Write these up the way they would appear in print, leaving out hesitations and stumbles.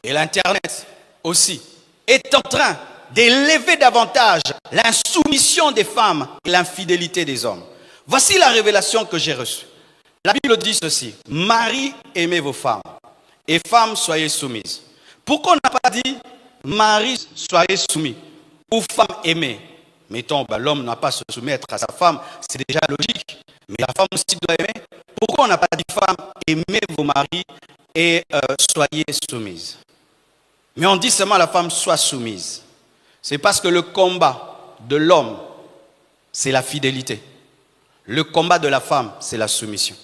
et l'Internet aussi, est en train d'élever davantage l'insoumission des femmes et l'infidélité des hommes. Voici la révélation que j'ai reçue. La Bible dit ceci: Marie, aimez vos femmes, et femmes, soyez soumises. Pourquoi on n'a pas dit Marie, soyez soumis, ou femme, aimée? Mettons, l'homme n'a pas à se soumettre à sa femme, c'est déjà logique. Mais la femme aussi doit aimer. Pourquoi on n'a pas dit femme, aimez vos maris et soyez soumises? Mais on dit seulement à la femme, sois soumise. C'est parce que le combat de l'homme, c'est la fidélité. Le combat de la femme, c'est la soumission.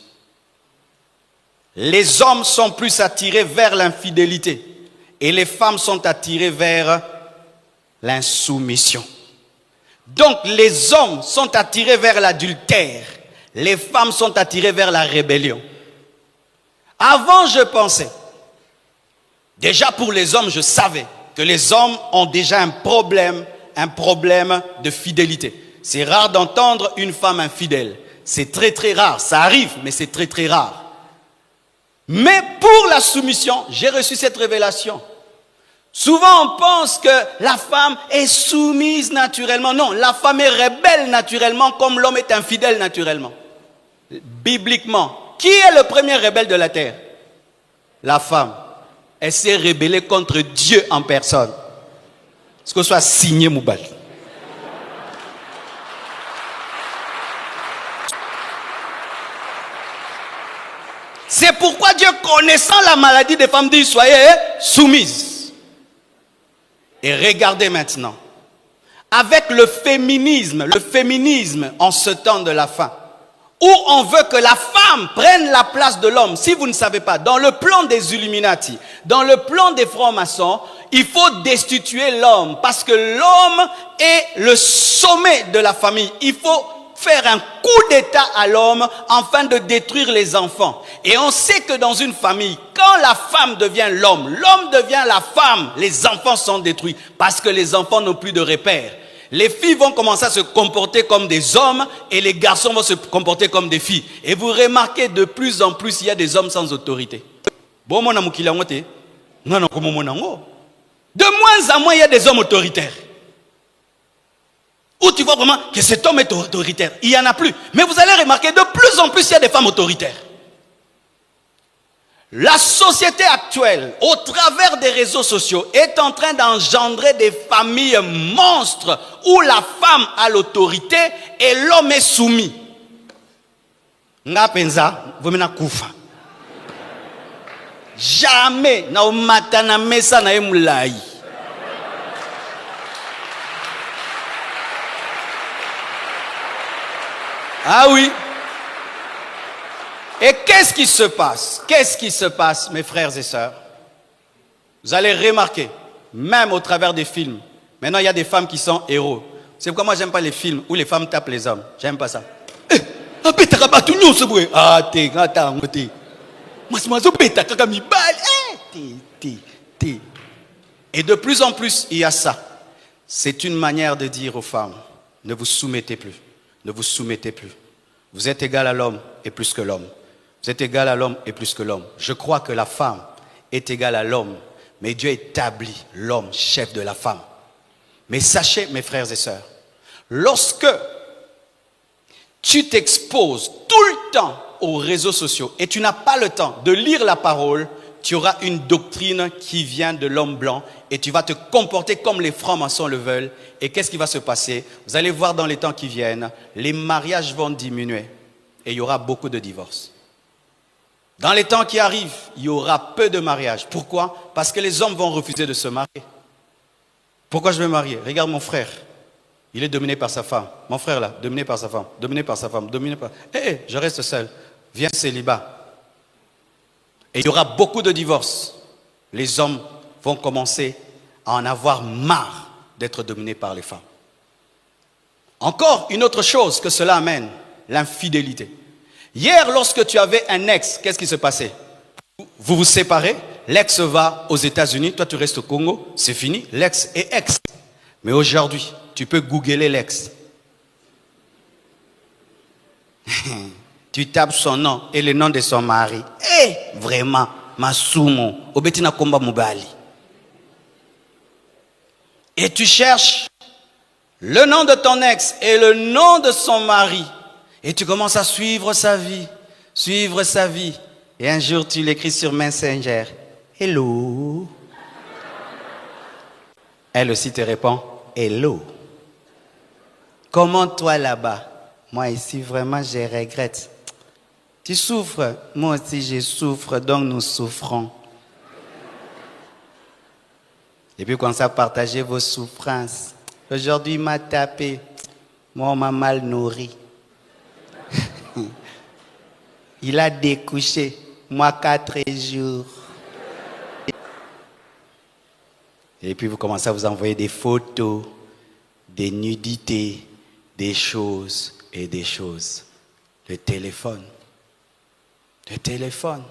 Les hommes sont plus attirés vers l'infidélité et les femmes sont attirées vers l'insoumission. Donc les hommes sont attirés vers l'adultère, les femmes sont attirées vers la rébellion. Avant, je pensais, déjà pour les hommes, je savais que les hommes ont déjà un problème de fidélité. C'est rare d'entendre une femme infidèle. C'est très très rare. Ça arrive, mais c'est très très rare. Mais pour la soumission, j'ai reçu cette révélation. Souvent on pense que la femme est soumise naturellement. Non, la femme est rebelle naturellement comme l'homme est infidèle naturellement. Bibliquement, qui est le premier rebelle de la terre? La femme. Elle s'est rebellée contre Dieu en personne. Est-ce que ce soit signé Moubal? C'est pourquoi Dieu, connaissant la maladie des femmes, dit soyez soumises. Et regardez maintenant, avec le féminisme en ce temps de la fin, où on veut que la femme prenne la place de l'homme. Si vous ne savez pas, dans le plan des Illuminati, dans le plan des francs-maçons, il faut destituer l'homme parce que l'homme est le sommet de la famille. Il faut faire un coup d'état à l'homme afin de détruire les enfants. Et on sait que dans une famille, quand la femme devient l'homme, l'homme devient la femme, les enfants sont détruits parce que les enfants n'ont plus de repères. Les filles vont commencer à se comporter comme des hommes et les garçons vont se comporter comme des filles. Et vous remarquez de plus en plus, il y a des hommes sans autorité. De moins en moins, il y a des hommes autoritaires. Où tu vois vraiment que cet homme est autoritaire. Il n'y en a plus. Mais vous allez remarquer, de plus en plus, il y a des femmes autoritaires. La société actuelle, au travers des réseaux sociaux, est en train d'engendrer des familles monstres où la femme a l'autorité et l'homme est soumis. Jamais na matana mesa na emulai. Ah oui. Et qu'est-ce qui se passe? Qu'est-ce qui se passe, mes frères et sœurs? Vous allez remarquer, même au travers des films, maintenant il y a des femmes qui sont héros. C'est pourquoi moi j'aime pas les films où les femmes tapent les hommes. J'aime pas ça. Et de plus en plus, il y a ça. C'est une manière de dire aux femmes, ne vous soumettez plus. Ne vous soumettez plus. Vous êtes égal à l'homme et plus que l'homme. Vous êtes égal à l'homme et plus que l'homme. Je crois que la femme est égale à l'homme, mais Dieu établit l'homme chef de la femme. Mais sachez, mes frères et sœurs, lorsque tu t'exposes tout le temps aux réseaux sociaux et tu n'as pas le temps de lire la parole, tu auras une doctrine qui vient de l'homme blanc et tu vas te comporter comme les francs-maçons le veulent. Et qu'est-ce qui va se passer? Vous allez voir dans les temps qui viennent, les mariages vont diminuer et il y aura beaucoup de divorces. Dans les temps qui arrivent, il y aura peu de mariages. Pourquoi? Parce que les hommes vont refuser de se marier. Pourquoi je vais me marier? Regarde mon frère. Il est dominé par sa femme. Mon frère là, dominé par sa femme, dominé par sa femme, dominé par... je reste seul. Viens célibat. Et il y aura beaucoup de divorces. Les hommes vont commencer à en avoir marre d'être dominés par les femmes. Encore une autre chose que cela amène, l'infidélité. Hier, lorsque tu avais un ex, qu'est-ce qui se passait? Vous vous séparez, l'ex va aux États-Unis, toi tu restes au Congo, c'est fini, l'ex est ex. Mais aujourd'hui, tu peux googler l'ex. Tu tapes son nom et le nom de son mari. Vraiment, Masumo, Obetina Komba Mubali. Et tu cherches le nom de ton ex et le nom de son mari. Et tu commences à suivre sa vie. Suivre sa vie. Et un jour, tu l'écris sur Messenger. Hello. Elle aussi te répond, hello. Comment toi là-bas? Moi ici, vraiment, je regrette. Tu souffres, moi aussi je souffre, donc nous souffrons. Et puis quand ça partagez vos souffrances. Aujourd'hui, il m'a tapé. Moi, on m'a mal nourri. Il a découché. Moi, 4 jours. Et puis vous commencez à vous envoyer des photos, des nudités, des choses et des choses. Le téléphone. Le téléphone.